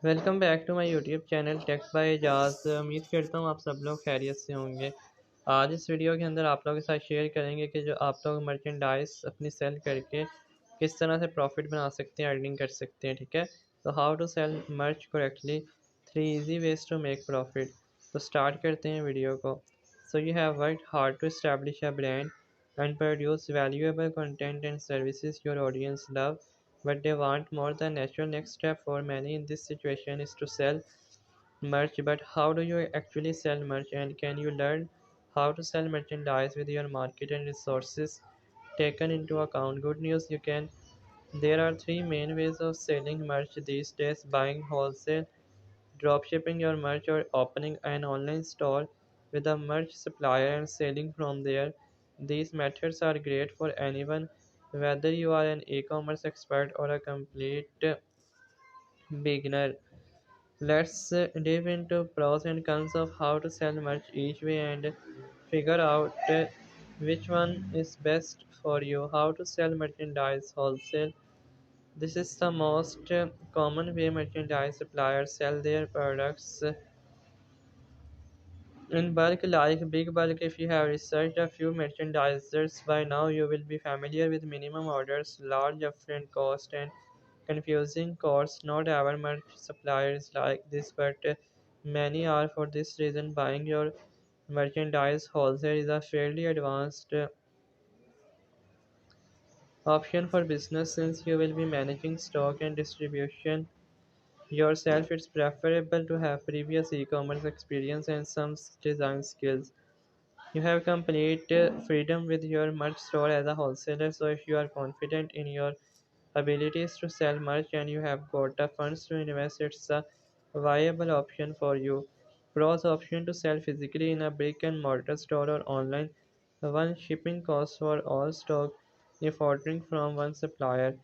Welcome back to my YouTube channel tech by Ejaz. उम्मीद करता हूँ आप सब लोग खैरियत से होंगे। आज इस वीडियो के अंदर आप लोगों के साथ शेयर करेंगे कि जो आप लोग मर्चेंडाइज अपनी सेल करके किस तरह से प्रॉफिट बना सकते हैं, अर्निंग कर सकते हैं। ठीक है, तो how to sell merch correctly, 3 easy ways to make profit. तो स्टार्ट करते हैं वीडियो को। So you have worked hard to establish a brand and produce valuable content and services your audience love, but they want more. The natural next step for many in this situation is to sell merch. But how do you actually sell merch, and can you learn how to sell merchandise with your market and resources taken into account? Good news, you can. There are three main ways of selling merch these days: buying wholesale, dropshipping your merch, or opening an online store with a merch supplier and selling from there. These methods are great for anyone, whether you are an e-commerce expert or a complete beginner. Let's dive into pros and cons of how to sell merch each way and figure out which one is best for you. How to sell merchandise wholesale. This is the most common way merchandise suppliers sell their products in bulk, like big bulk. If you have researched a few merchandisers by now, you will be familiar with minimum orders, large upfront cost, and confusing costs. Not every merch supplier is like this, but many are. For this reason, buying your merchandise wholesale is a fairly advanced option for business since you will be managing stock and distribution yourself. It's preferable to have previous e-commerce experience and some design skills. You have complete freedom with your merch store as a wholesaler, so if you are confident in your abilities to sell merch and you have got the funds to invest, it's a viable option for you. Pros: option to sell physically in a brick and mortar store or online. One, shipping costs for all stock if ordering from one supplier.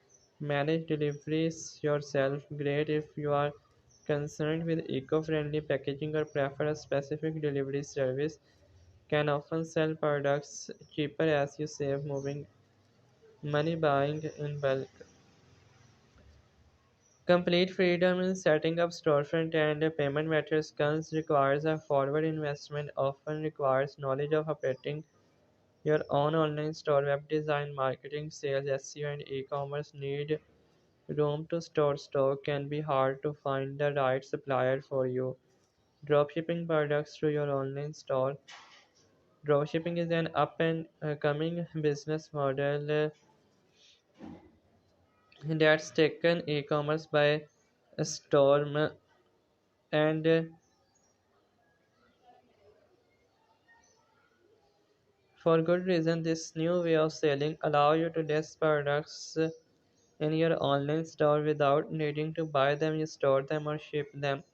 Manage deliveries yourself. Great if you are concerned with eco-friendly packaging or prefer a specific delivery service. Can often sell products cheaper as you save moving money buying in bulk. Complete freedom in setting up storefront and payment methods. Cons: requires a forward investment, often requires knowledge of operating your own online store, web design, marketing, sales, SEO, and e-commerce. Need room to store stock, can be hard to find the right supplier for you. Dropshipping products through your online store. Dropshipping is an up and coming business model that's taken e-commerce by storm, and for good reason. This new way of selling allow you to list products in your online store without needing to buy them. You store them or ship them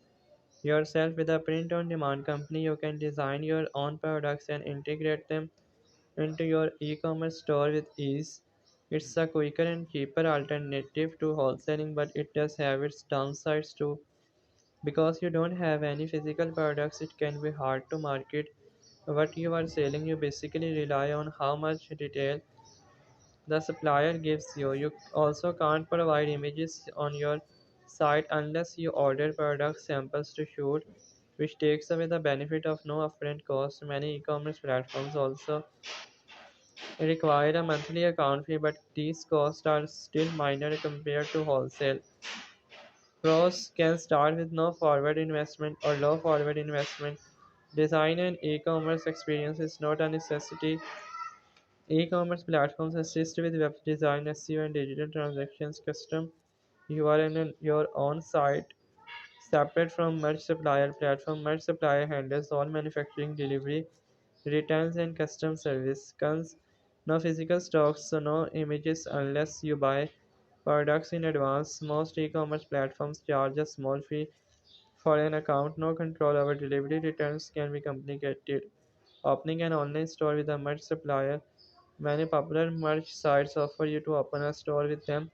yourself. With a print on demand company, you can design your own products and integrate them into your e-commerce store with ease. It's a quicker and cheaper alternative to wholesaling, but it does have its downsides too. Because you don't have any physical products, it can be hard to market what you are selling. You basically rely on how much detail the supplier gives you. You also can't provide images on your site unless you order product samples to shoot, which takes away the benefit of no upfront cost. Many e-commerce platforms also require a monthly account fee, but these costs are still minor compared to wholesale. Pros: can start with no forward investment or low forward investment. Design an e-commerce experience is not a necessity. E-commerce platforms assist with web design, SEO, and digital transactions. Custom URL and your own site, separate from merch supplier platform. Merch supplier handles all manufacturing, delivery, returns, and custom service. Cons: no physical stocks, so no images unless you buy products in advance. Most e-commerce platforms charge a small fee for an account. No control over delivery. Returns can be complicated. Opening an online store with a merch supplier. Many popular merch sites offer you to open a store with them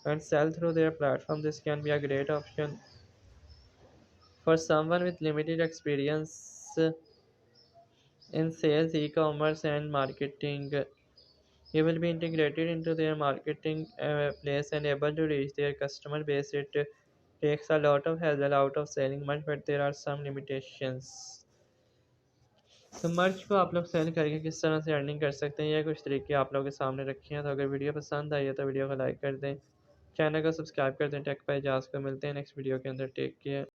and sell through their platform. This can be a great option for someone with limited experience in sales, e-commerce, and marketing. You will be integrated into their marketing place and able to reach their customer base. It takes a lot of hassle out of selling merch, but there are some limitations. तो मर्च को आप लोग cell करके किस तरह से earning कर सकते हैं, ये कुछ तरीके आप लोगों के सामने रखे हैं। तो अगर वीडियो पसंद आई है तो वीडियो को लाइक कर दें, चैनल को सब्सक्राइब कर दें। टेक बाय जास को मिलते हैं नेक्स्ट वीडियो के अंदर। Take care.